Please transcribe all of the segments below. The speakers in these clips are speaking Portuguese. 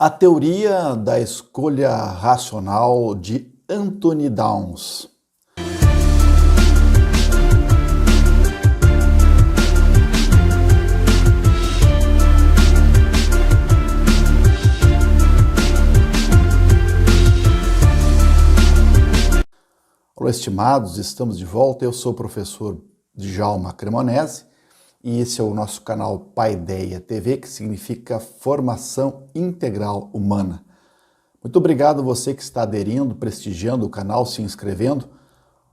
A teoria da escolha racional de Anthony Downs. Olá, estimados, estamos de volta. Eu sou o professor Djalma Cremonese e esse é o nosso canal Paideia TV, que significa Formação Integral Humana. Muito obrigado você que está aderindo, prestigiando o canal, se inscrevendo,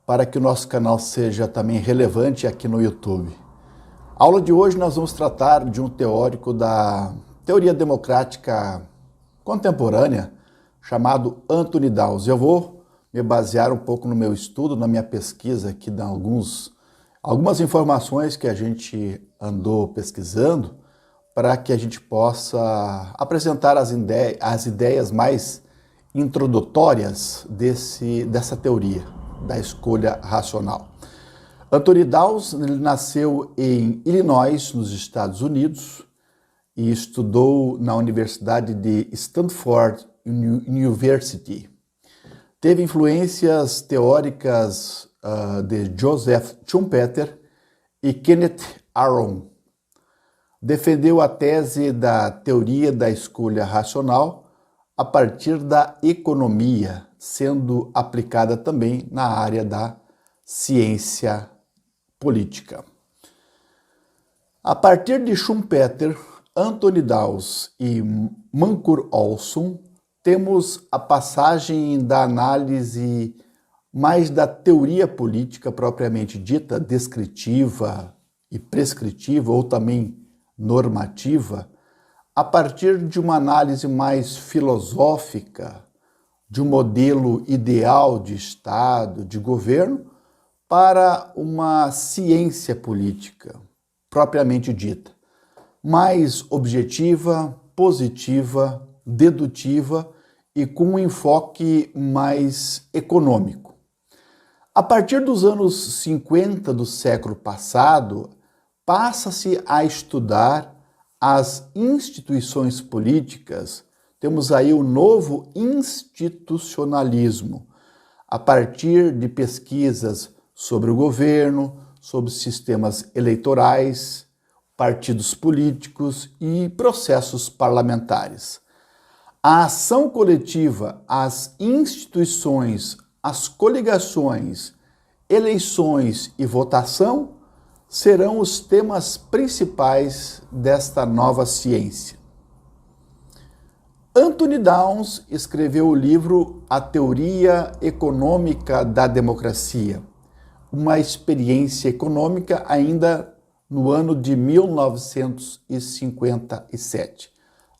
para que o nosso canal seja também relevante aqui no YouTube. A aula de hoje nós vamos tratar de um teórico da teoria democrática contemporânea chamado Anthony Downs. Eu vou me basear um pouco no meu estudo, na minha pesquisa aqui, dá algumas informações que a gente andou pesquisando para que a gente possa apresentar as ideias mais introdutórias dessa teoria da escolha racional. Anthony Downs nasceu em Illinois, nos Estados Unidos, e estudou na Universidade de Stanford University. Teve influências teóricas de Joseph Schumpeter e Kenneth Arrow. Defendeu a tese da teoria da escolha racional a partir da economia, sendo aplicada também na área da ciência política. A partir de Schumpeter, Anthony Downs e Mancur Olson, temos a passagem da análise mais da teoria política propriamente dita, descritiva e prescritiva, ou também normativa, a partir de uma análise mais filosófica, de um modelo ideal de Estado, de governo, para uma ciência política propriamente dita, mais objetiva, positiva, dedutiva e com um enfoque mais econômico. A partir dos anos 50 do século passado, passa-se a estudar as instituições políticas. Temos aí o novo institucionalismo, a partir de pesquisas sobre o governo, sobre sistemas eleitorais, partidos políticos e processos parlamentares. A ação coletiva, as instituições, as coligações, eleições e votação serão os temas principais desta nova ciência. Anthony Downs escreveu o livro A Teoria Econômica da Democracia, uma experiência econômica ainda no ano de 1957.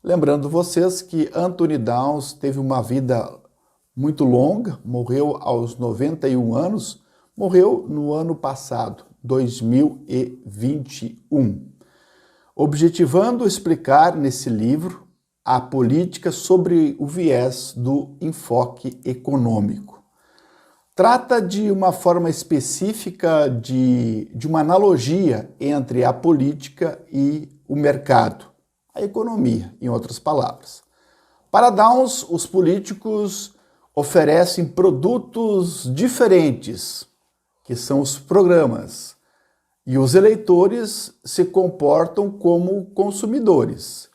Lembrando vocês que Anthony Downs teve uma vida muito longa, morreu aos 91 anos, morreu no ano passado, 2021. Objetivando explicar nesse livro a política sobre o viés do enfoque econômico. Trata de uma forma específica de uma analogia entre a política e o mercado, a economia, em outras palavras. Para Downs, os políticos oferecem produtos diferentes, que são os programas, e os eleitores se comportam como consumidores.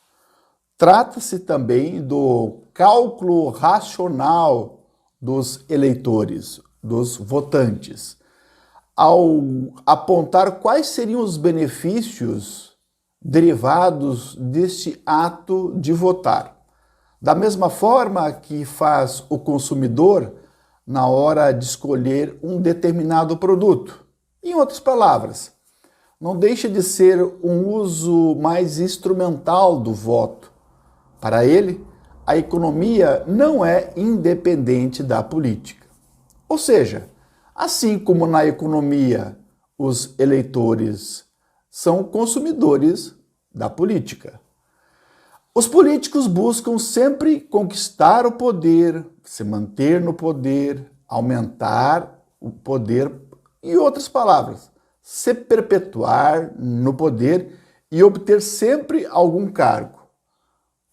Trata-se também do cálculo racional dos eleitores, dos votantes, ao apontar quais seriam os benefícios derivados deste ato de votar. Da mesma forma que faz o consumidor na hora de escolher um determinado produto. Em outras palavras, não deixa de ser um uso mais instrumental do voto. Para ele, a economia não é independente da política. Ou seja, assim como na economia os eleitores são consumidores da política. Os políticos buscam sempre conquistar o poder, se manter no poder, aumentar o poder, em outras palavras, se perpetuar no poder e obter sempre algum cargo.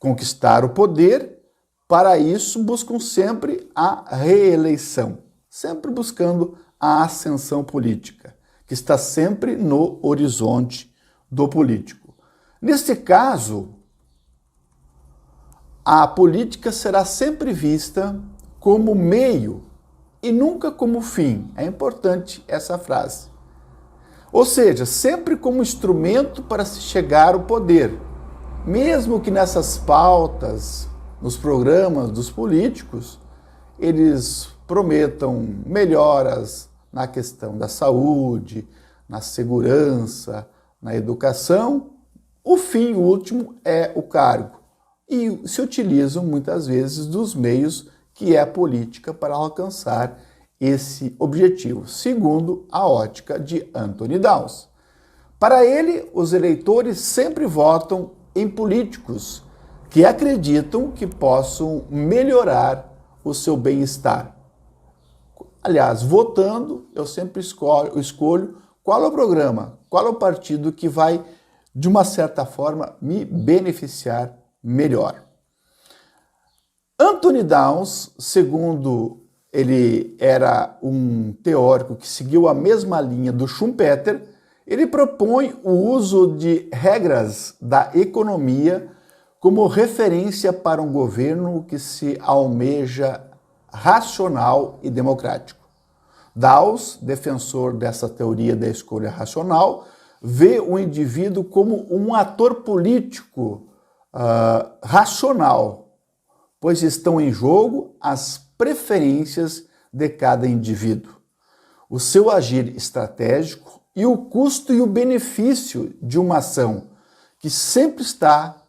conquistar o poder. Para isso, buscam sempre a reeleição, sempre buscando a ascensão política, que está sempre no horizonte do político. Neste caso, a política será sempre vista como meio e nunca como fim. É importante essa frase. Ou seja, sempre como instrumento para se chegar ao poder. Mesmo que nessas pautas, nos programas dos políticos, eles prometam melhoras na questão da saúde, na segurança, na educação, o fim último é o cargo. E se utilizam muitas vezes dos meios que é a política para alcançar esse objetivo, segundo a ótica de Anthony Dawes. Para ele, os eleitores sempre votam em políticos que acreditam que possam melhorar o seu bem-estar. Aliás, votando, eu sempre escolho qual é o programa, qual é o partido que vai, de uma certa forma, me beneficiar melhor. Anthony Dawes, segundo ele era um teórico que seguiu a mesma linha do Schumpeter, ele propõe o uso de regras da economia como referência para um governo que se almeja racional e democrático. Dawes, defensor dessa teoria da escolha racional, vê o indivíduo como um ator político racional, pois estão em jogo as preferências de cada indivíduo, o seu agir estratégico e o custo e o benefício de uma ação que sempre está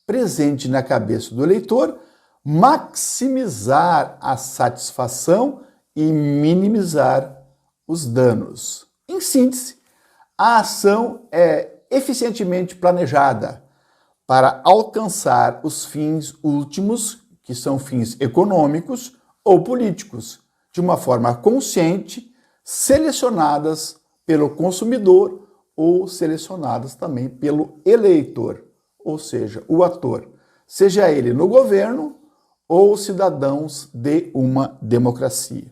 presente na cabeça do eleitor, maximizar a satisfação e minimizar os danos. Em síntese, a ação é eficientemente planejada para alcançar os fins últimos, que são fins econômicos ou políticos, de uma forma consciente, selecionadas pelo consumidor ou selecionadas também pelo eleitor, ou seja, o ator, seja ele no governo ou cidadãos de uma democracia.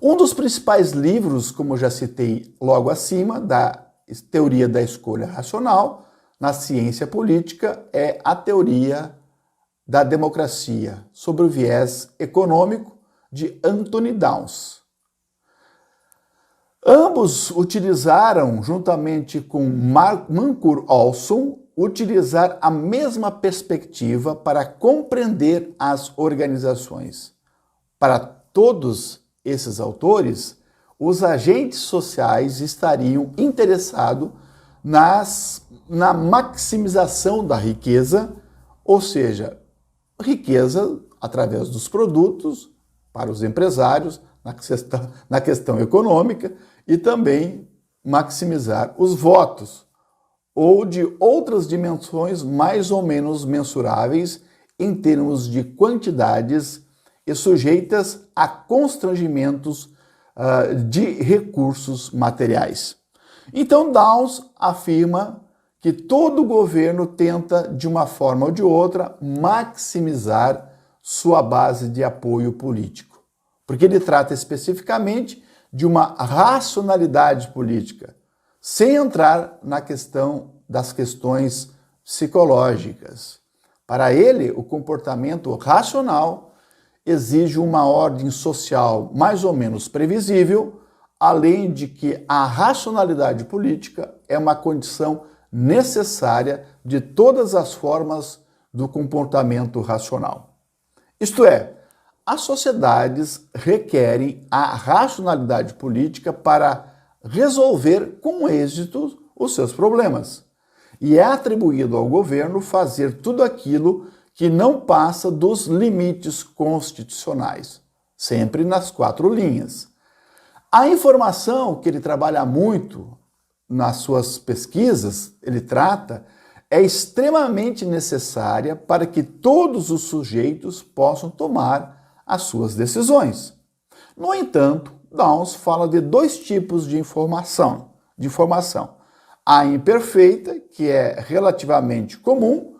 Um dos principais livros, como já citei logo acima, da teoria da escolha racional, na ciência política, é a teoria da democracia, sobre o viés econômico, de Anthony Dawes. Ambos utilizaram, juntamente com Mancur Olson, utilizar a mesma perspectiva para compreender as organizações. Para todos esses autores, os agentes sociais estariam interessados na maximização da riqueza, ou seja, riqueza através dos produtos para os empresários, na questão econômica, e também maximizar os votos, ou de outras dimensões mais ou menos mensuráveis em termos de quantidades e sujeitas a constrangimentos de recursos materiais. Então, Dawes afirma que todo governo tenta, de uma forma ou de outra, maximizar sua base de apoio político, porque ele trata especificamente de uma racionalidade política, sem entrar na questão das questões psicológicas. Para ele, o comportamento racional exige uma ordem social mais ou menos previsível, além de que a racionalidade política é uma condição necessária de todas as formas do comportamento racional. Isto é, as sociedades requerem a racionalidade política para resolver com êxito os seus problemas. E é atribuído ao governo fazer tudo aquilo que não passa dos limites constitucionais, sempre nas 4 linhas. A informação que ele trabalha muito nas suas pesquisas, ele trata, é extremamente necessária para que todos os sujeitos possam tomar as suas decisões. No entanto, Dawes fala de 2 tipos de informação. A imperfeita, que é relativamente comum,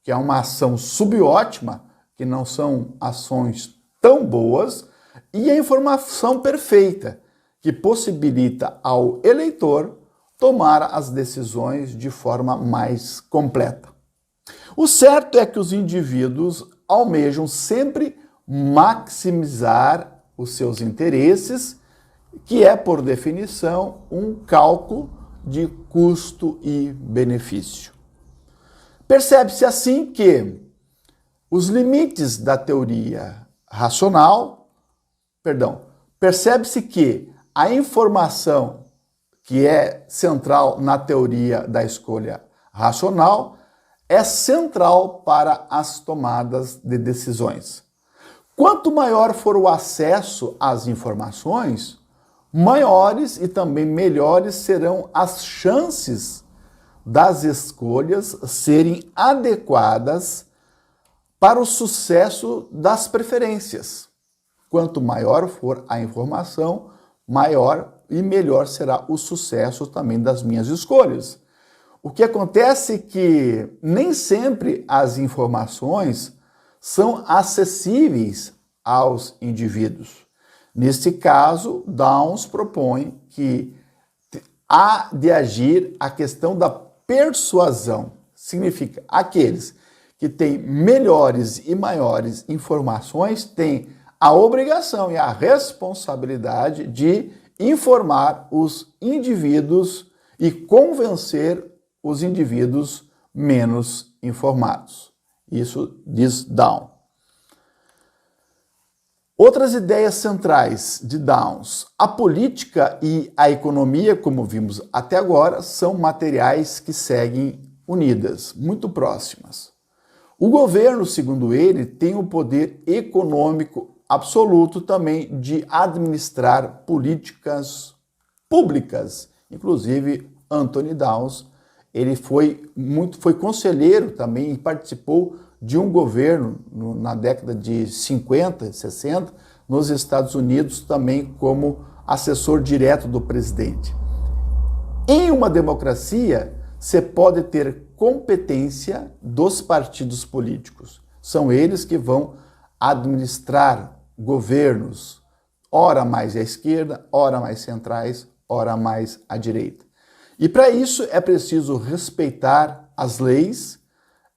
que é uma ação subótima, que não são ações tão boas, e a informação perfeita, que possibilita ao eleitor tomar as decisões de forma mais completa. O certo é que os indivíduos almejam sempre maximizar os seus interesses, que é, por definição, um cálculo de custo e benefício. Percebe-se assim que os limites da teoria racional, percebe-se que a informação que é central na teoria da escolha racional é central para as tomadas de decisões. Quanto maior for o acesso às informações, maiores e também melhores serão as chances das escolhas serem adequadas para o sucesso das preferências. Quanto maior for a informação, maior e melhor será o sucesso também das minhas escolhas. O que acontece é que nem sempre as informações são acessíveis aos indivíduos. Neste caso, Downs propõe que há de agir a questão da persuasão. Significa aqueles que têm melhores e maiores informações têm a obrigação e a responsabilidade de informar os indivíduos e convencer os indivíduos menos informados. Isso diz Downs. Outras ideias centrais de Downs. A política e a economia, como vimos até agora, são materiais que seguem unidas, muito próximas. O governo, segundo ele, tem o poder econômico absoluto também de administrar políticas públicas. Inclusive, Anthony Downs, ele foi conselheiro também e participou de um governo na década de 50, 60, nos Estados Unidos, também como assessor direto do presidente. Em uma democracia, você pode ter competência dos partidos políticos. São eles que vão administrar governos, ora mais à esquerda, ora mais centrais, ora mais à direita. E para isso é preciso respeitar as leis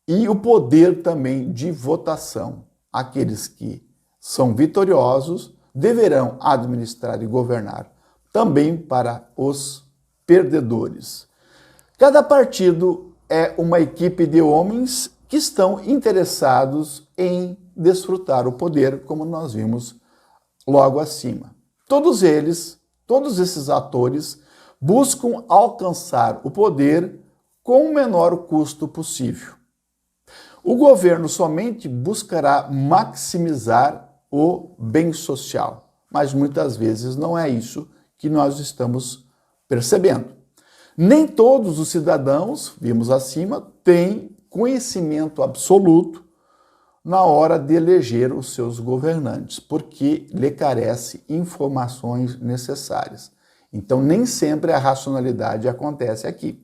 e o poder também de votação. Aqueles que são vitoriosos deverão administrar e governar também para os perdedores. Cada partido é uma equipe de homens que estão interessados em desfrutar o poder, como nós vimos logo acima. Todos esses atores buscam alcançar o poder com o menor custo possível. O governo somente buscará maximizar o bem social, mas muitas vezes não é isso que nós estamos percebendo. Nem todos os cidadãos, vimos acima, têm conhecimento absoluto na hora de eleger os seus governantes, porque lhe carece informações necessárias. Então, nem sempre a racionalidade acontece aqui.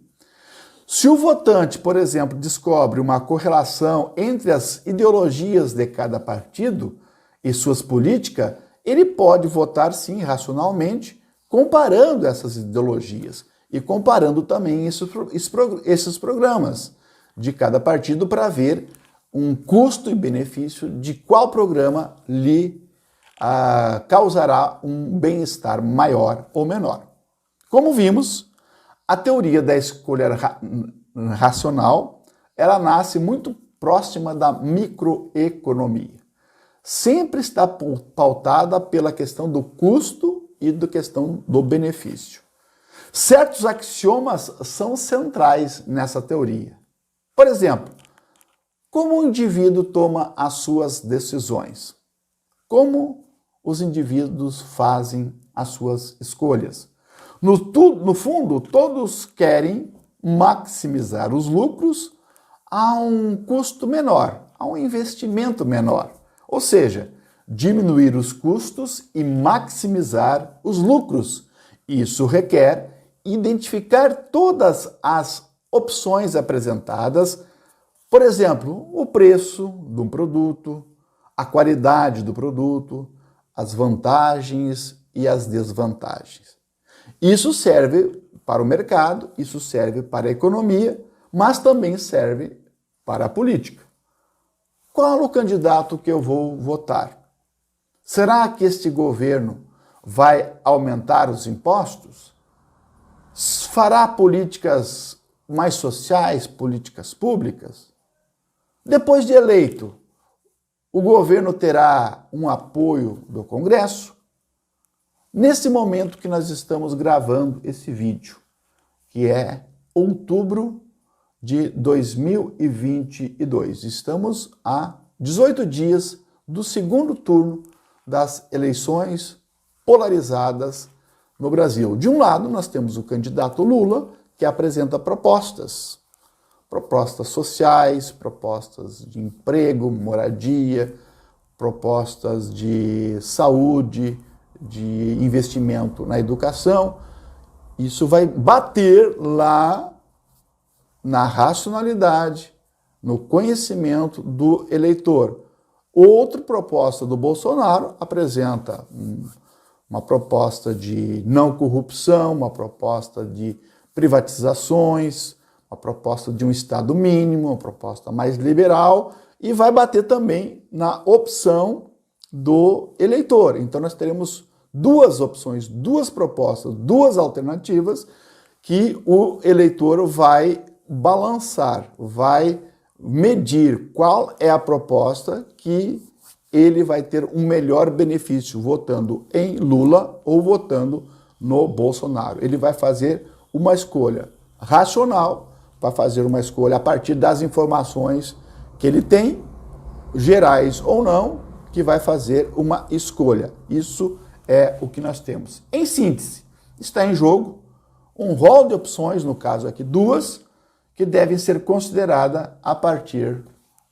Se o votante, por exemplo, descobre uma correlação entre as ideologias de cada partido e suas políticas, ele pode votar, sim, racionalmente, comparando essas ideologias e comparando também esses programas de cada partido para ver um custo e benefício de qual programa lhe causará um bem-estar maior ou menor. Como vimos, a teoria da escolha racional, ela nasce muito próxima da microeconomia. Sempre está pautada pela questão do custo e da questão do benefício. Certos axiomas são centrais nessa teoria. Por exemplo, como o indivíduo toma as suas decisões? Como os indivíduos fazem as suas escolhas? No fundo, todos querem maximizar os lucros a um custo menor, a um investimento menor. Ou seja, diminuir os custos e maximizar os lucros. Isso requer identificar todas as opções apresentadas Por exemplo, o preço de um produto, a qualidade do produto, as vantagens e as desvantagens. Isso serve para o mercado, isso serve para a economia, mas também serve para a política. Qual o candidato que eu vou votar? Será que este governo vai aumentar os impostos? Fará políticas mais sociais, políticas públicas? Depois de eleito, o governo terá um apoio do Congresso? Nesse momento que nós estamos gravando esse vídeo, que é outubro de 2022, estamos a 18 dias do segundo turno das eleições polarizadas no Brasil. De um lado, nós temos o candidato Lula, que apresenta propostas sociais, propostas de emprego, moradia, propostas de saúde, de investimento na educação. Isso vai bater lá na racionalidade, no conhecimento do eleitor. Outra proposta do Bolsonaro apresenta uma proposta de não corrupção, uma proposta de privatizações, uma proposta de um Estado mínimo, uma proposta mais liberal, e vai bater também na opção do eleitor. Então nós teremos duas opções, duas propostas, duas alternativas que o eleitor vai balançar, vai medir qual é a proposta que ele vai ter um melhor benefício votando em Lula ou votando no Bolsonaro. Ele vai fazer uma escolha racional, vai fazer uma escolha a partir das informações que ele tem, gerais ou não, que vai fazer uma escolha. Isso é o que nós temos. Em síntese, está em jogo um rol de opções, no caso aqui duas, que devem ser consideradas a partir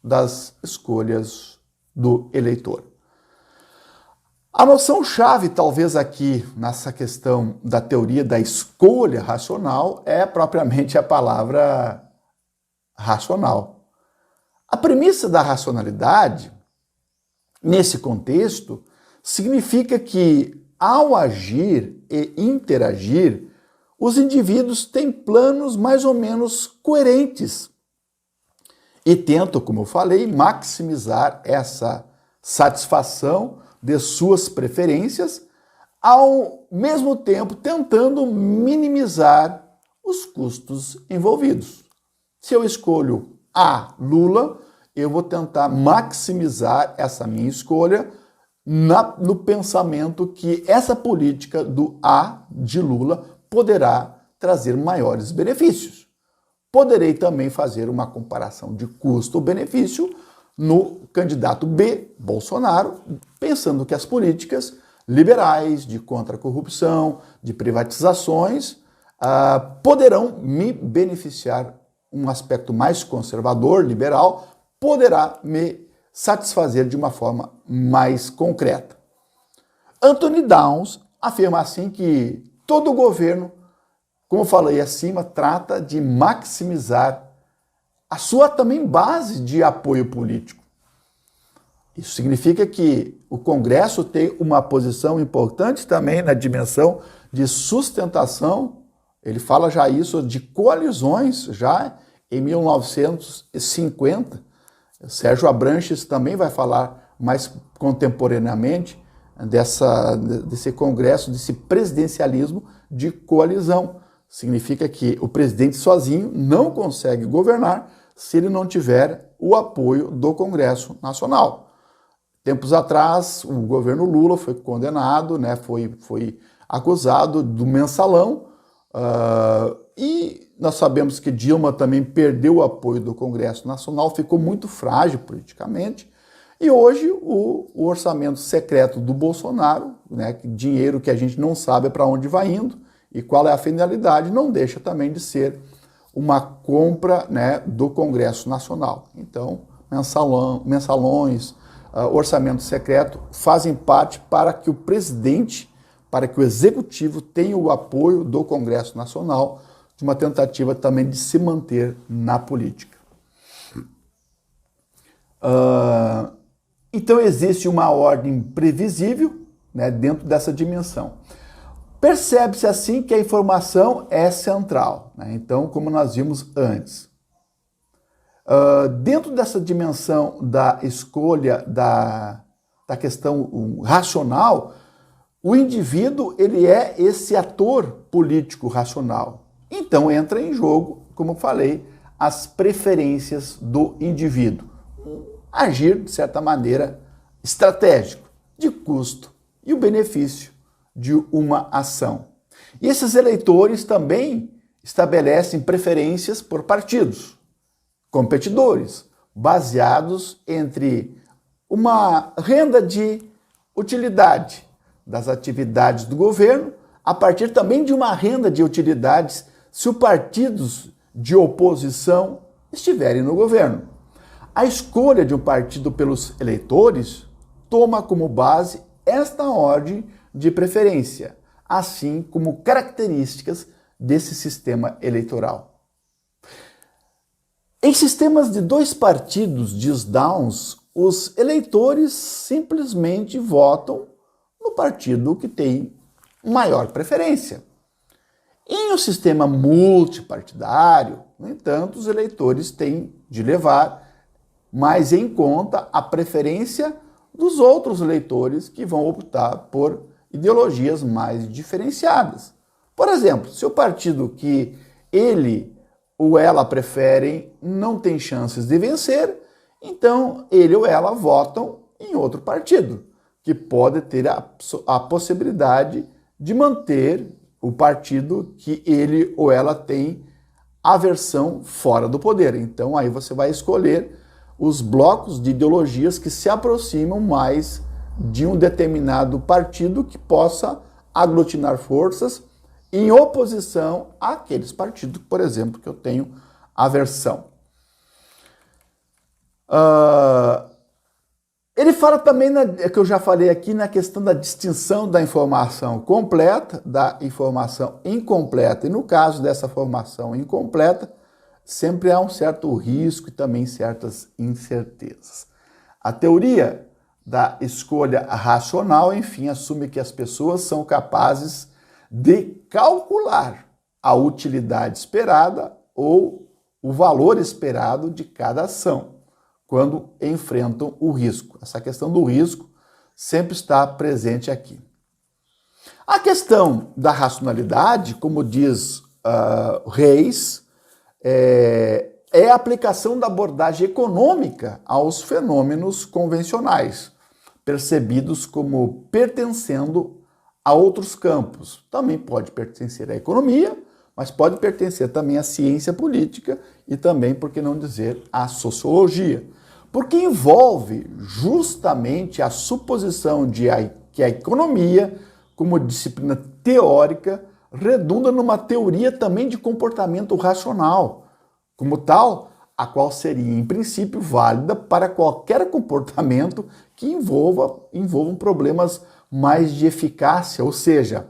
das escolhas do eleitor. A noção-chave, talvez aqui, nessa questão da teoria da escolha racional, é propriamente a palavra racional. A premissa da racionalidade, nesse contexto, significa que, ao agir e interagir, os indivíduos têm planos mais ou menos coerentes e tentam, como eu falei, maximizar essa satisfação de suas preferências, ao mesmo tempo tentando minimizar os custos envolvidos. Se eu escolho A, Lula, eu vou tentar maximizar essa minha escolha no pensamento que essa política do A de Lula poderá trazer maiores benefícios. Poderei também fazer uma comparação de custo-benefício no candidato B, Bolsonaro, pensando que as políticas liberais de contra a corrupção, de privatizações, poderão me beneficiar. Um aspecto mais conservador, liberal, poderá me satisfazer de uma forma mais concreta. Anthony Downs afirma assim que todo governo, como eu falei acima, trata de maximizar a sua também base de apoio político. Isso significa que o Congresso tem uma posição importante também na dimensão de sustentação. Ele fala já isso de coalizões, já em 1950. Sérgio Abranches também vai falar mais contemporaneamente desse Congresso, desse presidencialismo de coalizão. Significa que o presidente sozinho não consegue governar se ele não tiver o apoio do Congresso Nacional. Tempos atrás, o governo Lula foi condenado, né, foi acusado do mensalão, e nós sabemos que Dilma também perdeu o apoio do Congresso Nacional, ficou muito frágil politicamente, e hoje o orçamento secreto do Bolsonaro, né, dinheiro que a gente não sabe para onde vai indo e qual é a finalidade, não deixa também de ser uma compra, né, do Congresso Nacional. Então, mensalões, orçamento secreto fazem parte para que o presidente, para que o executivo tenha o apoio do Congresso Nacional, de uma tentativa também de se manter na política. Então existe uma ordem previsível, né, dentro dessa dimensão. Percebe-se assim que a informação é central, né? Então, como nós vimos antes. Dentro dessa dimensão da escolha da questão racional, o indivíduo ele é esse ator político racional. Então entra em jogo, como eu falei, as preferências do indivíduo. Agir, de certa maneira, estratégico, de custo e o benefício de uma ação. E esses eleitores também estabelecem preferências por partidos, competidores, baseados entre uma renda de utilidade das atividades do governo, a partir também de uma renda de utilidades se os partidos de oposição estiverem no governo. A escolha de um partido pelos eleitores toma como base esta ordem de preferência, assim como características desse sistema eleitoral. Em sistemas de dois partidos, diz Downs, os eleitores simplesmente votam no partido que tem maior preferência. Em um sistema multipartidário, no entanto, os eleitores têm de levar mais em conta a preferência dos outros eleitores que vão optar por ideologias mais diferenciadas. Por exemplo, se o partido que ele ou ela preferem não tem chances de vencer, então ele ou ela votam em outro partido, que pode ter a possibilidade de manter o partido que ele ou ela tem aversão fora do poder. Então aí você vai escolher os blocos de ideologias que se aproximam mais de um determinado partido que possa aglutinar forças em oposição àqueles partidos, por exemplo, que eu tenho aversão. Ele fala também, que eu já falei aqui, na questão da distinção da informação completa, da informação incompleta. E no caso dessa informação incompleta, sempre há um certo risco e também certas incertezas. A teoria da escolha racional, enfim, assume que as pessoas são capazes de calcular a utilidade esperada ou o valor esperado de cada ação quando enfrentam o risco. Essa questão do risco sempre está presente aqui. A questão da racionalidade, como diz Reis, é a aplicação da abordagem econômica aos fenômenos convencionais, percebidos como pertencendo a outros campos. Também pode pertencer à economia, mas pode pertencer também à ciência política e também, por que não dizer, à sociologia, porque envolve justamente a suposição de que a economia, como disciplina teórica, redunda numa teoria também de comportamento racional, como tal, a qual seria, em princípio, válida para qualquer comportamento que envolvam problemas mais de eficácia, ou seja,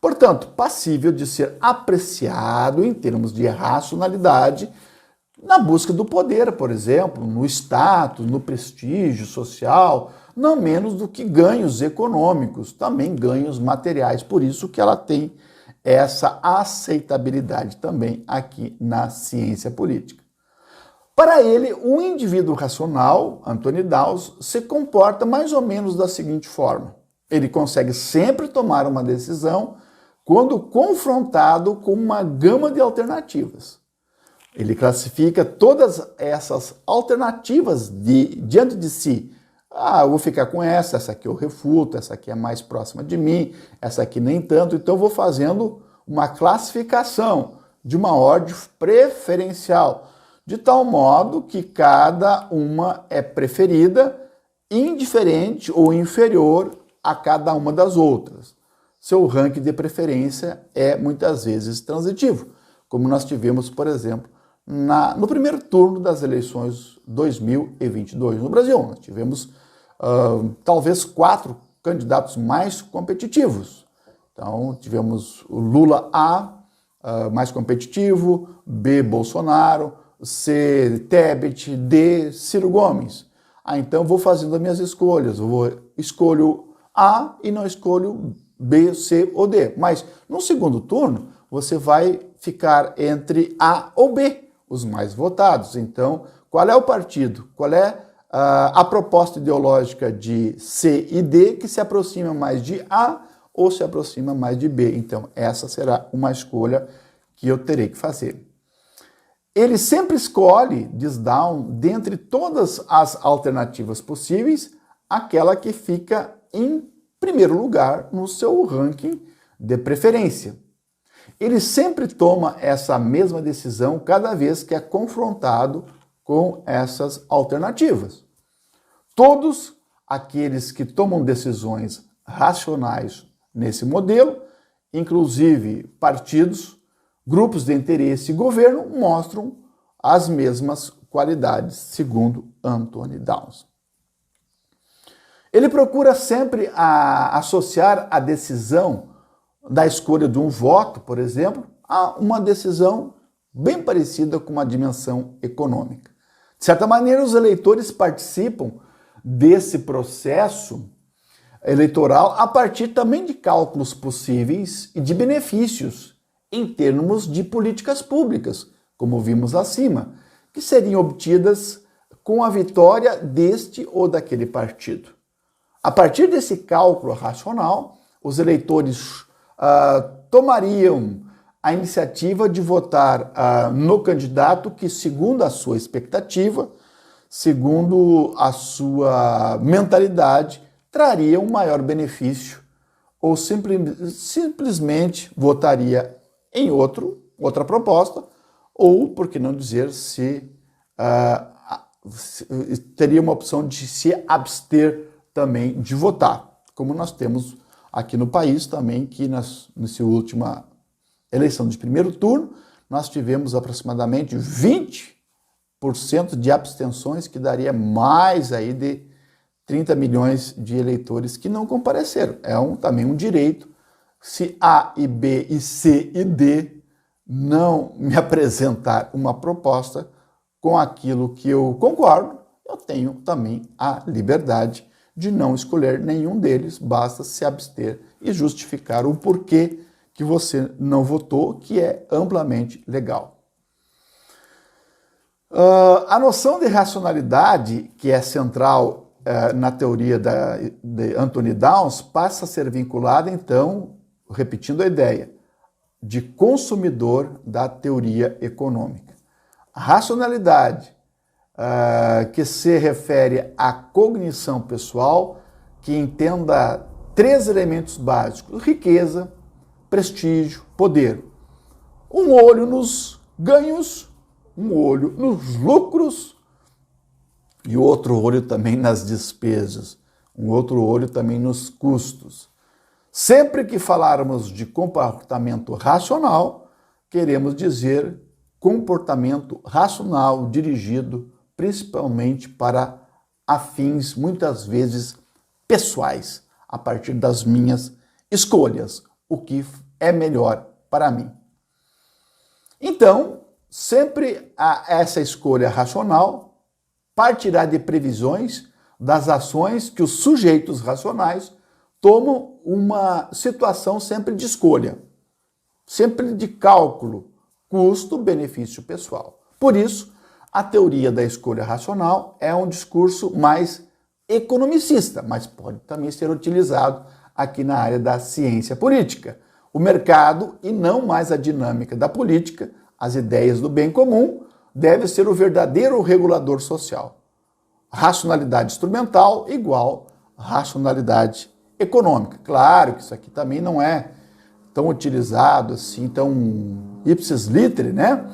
portanto, passível de ser apreciado em termos de racionalidade na busca do poder, por exemplo, no status, no prestígio social, não menos do que ganhos econômicos, também ganhos materiais, por isso que ela tem essa aceitabilidade também aqui na ciência política. Para ele, o indivíduo racional, Anthony Dawes, se comporta mais ou menos da seguinte forma. Ele consegue sempre tomar uma decisão quando confrontado com uma gama de alternativas. Ele classifica todas essas alternativas diante de si. Eu vou ficar com essa aqui eu refuto, essa aqui é mais próxima de mim, essa aqui nem tanto, então eu vou fazendo uma classificação de uma ordem preferencial, de tal modo que cada uma é preferida, indiferente ou inferior a cada uma das outras. Seu ranking de preferência é muitas vezes transitivo, como nós tivemos, por exemplo, no primeiro turno das eleições 2022 no Brasil. Nós tivemos talvez 4 candidatos mais competitivos. Então, tivemos o Lula A, mais competitivo, B, Bolsonaro, C, Tebet, D, Ciro Gomes. Então vou fazendo as minhas escolhas, escolho A e não escolho B, C ou D. Mas no segundo turno, você vai ficar entre A ou B, os mais votados. Então, qual é o partido? Qual é a proposta ideológica de C e D que se aproxima mais de A ou se aproxima mais de B? Então, essa será uma escolha que eu terei que fazer. Ele sempre escolhe, diz Down, dentre todas as alternativas possíveis, aquela que fica em primeiro lugar no seu ranking de preferência. Ele sempre toma essa mesma decisão cada vez que é confrontado com essas alternativas. Todos aqueles que tomam decisões racionais nesse modelo, inclusive partidos, grupos de interesse e governo, mostram as mesmas qualidades, segundo Anthony Downs. Ele procura sempre associar a decisão da escolha de um voto, por exemplo, a uma decisão bem parecida com uma dimensão econômica. De certa maneira, os eleitores participam desse processo eleitoral a partir também de cálculos possíveis e de benefícios em termos de políticas públicas, como vimos acima, que seriam obtidas com a vitória deste ou daquele partido. A partir desse cálculo racional, os eleitores tomariam a iniciativa de votar no candidato que, segundo a sua expectativa, segundo a sua mentalidade, traria um maior benefício, ou simplesmente votaria em outra proposta, ou, por que não dizer, se teria uma opção de se abster também de votar, como nós temos aqui no país também, que nessa última eleição de primeiro turno, nós tivemos aproximadamente 20% de abstenções, que daria mais aí de 30 milhões de eleitores que não compareceram. É também um direito. Se A e B e C e D não me apresentar uma proposta com aquilo que eu concordo, eu tenho também a liberdade de não escolher nenhum deles, basta se abster e justificar o porquê que você não votou, que é amplamente legal. A noção de racionalidade, que é central na teoria de Anthony Downs, passa a ser vinculada, então, repetindo a ideia, de consumidor da teoria econômica. A racionalidade, que se refere à cognição pessoal, que entenda 3 elementos básicos: riqueza, prestígio, poder. Um olho nos ganhos, um olho nos lucros e outro olho também nas despesas, um outro olho também nos custos. Sempre que falarmos de comportamento racional, queremos dizer comportamento racional dirigido principalmente para fins, muitas vezes, pessoais, a partir das minhas escolhas, o que é melhor para mim. Então, sempre essa escolha racional partirá de previsões das ações que os sujeitos racionais tomam, uma situação sempre de escolha, sempre de cálculo, custo-benefício pessoal. Por isso, a teoria da escolha racional é um discurso mais economicista, mas pode também ser utilizado aqui na área da ciência política. O mercado, e não mais a dinâmica da política, as ideias do bem comum, deve ser o verdadeiro regulador social. Racionalidade instrumental igual racionalidade econômica. Claro que isso aqui também não é tão utilizado assim, tão ipsis literi, né?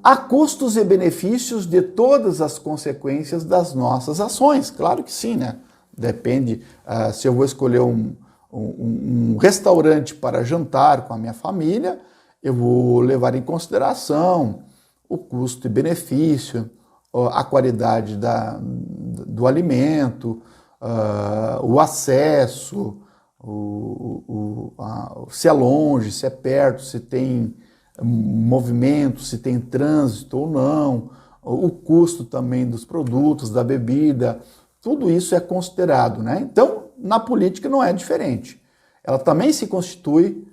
Há custos e benefícios de todas as consequências das nossas ações. Claro que sim, né? Depende se eu vou escolher um restaurante para jantar com a minha família, eu vou levar em consideração o custo e benefício, a qualidade do alimento, o acesso, se é longe, se é perto, se tem movimento, se tem trânsito ou não, o custo também dos produtos, da bebida, tudo isso é considerado, né? Então, na política não é diferente. Ela também se constitui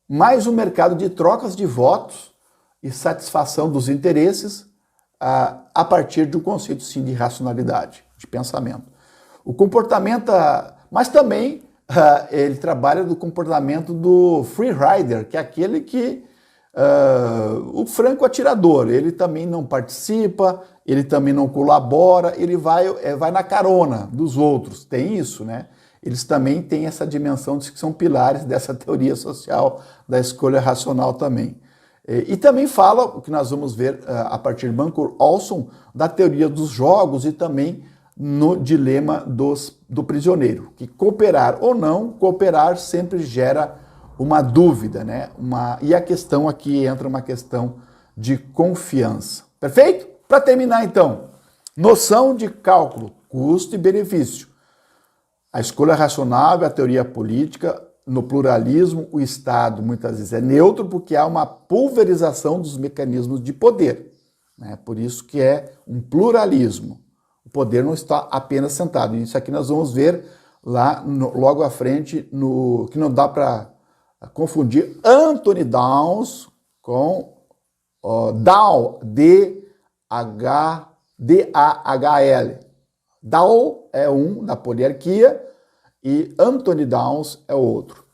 mais um mercado de trocas de votos e satisfação dos interesses a partir de um conceito, sim, de racionalidade, de pensamento. O comportamento, mas também ele trabalha do comportamento do free rider, que é aquele que, o franco atirador, ele também não participa, ele também não colabora, ele vai na carona dos outros, tem isso, né? Eles também têm essa dimensão de que são pilares dessa teoria social da escolha racional também. E também fala, o que nós vamos ver a partir de Mancur Olson, da teoria dos jogos e também no dilema do prisioneiro, que cooperar ou não, cooperar sempre gera uma dúvida, né? E a questão aqui entra uma questão de confiança. Perfeito? Para terminar então, noção de cálculo, custo e benefício. A escolha racional é a teoria política. No pluralismo, o Estado muitas vezes é neutro porque há uma pulverização dos mecanismos de poder, né? Por isso que é um pluralismo. O poder não está apenas sentado. Isso aqui nós vamos ver lá logo à frente, que não dá para confundir Anthony Dawes com Dahl, D-A-H-L. Dahl é um da poliarquia e Anthony Dawes é outro.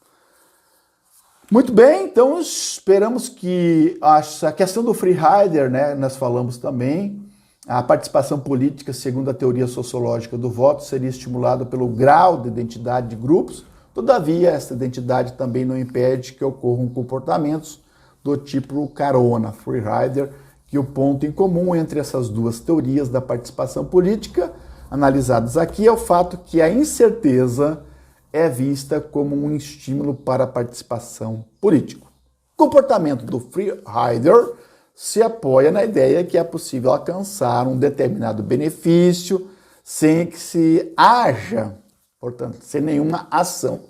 Muito bem, então esperamos que a questão do free rider, né, nós falamos também, a participação política, segundo a teoria sociológica do voto, seria estimulada pelo grau de identidade de grupos. Todavia, essa identidade também não impede que ocorram comportamentos do tipo carona, free rider, que o ponto em comum entre essas duas teorias da participação política analisadas aqui é o fato que a incerteza é vista como um estímulo para a participação política. O comportamento do free rider se apoia na ideia que é possível alcançar um determinado benefício sem que se haja, portanto, sem nenhuma ação.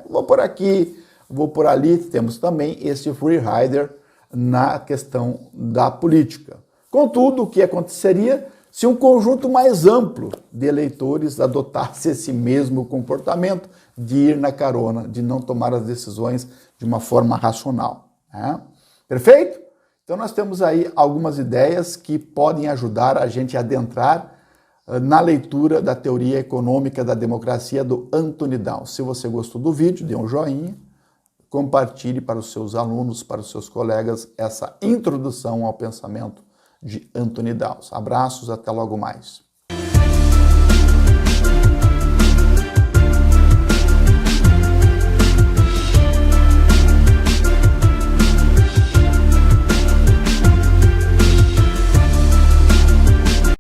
Vou por aqui, vou por ali, temos também este free rider na questão da política. Contudo, o que aconteceria se um conjunto mais amplo de eleitores adotasse esse mesmo comportamento de ir na carona, de não tomar as decisões de uma forma racional, né? Perfeito? Então nós temos aí algumas ideias que podem ajudar a gente a adentrar na leitura da teoria econômica da democracia do Anthony Dawes. Se você gostou do vídeo, dê um joinha, compartilhe para os seus alunos, para os seus colegas, essa introdução ao pensamento de Anthony Dawes. Abraços, até logo mais.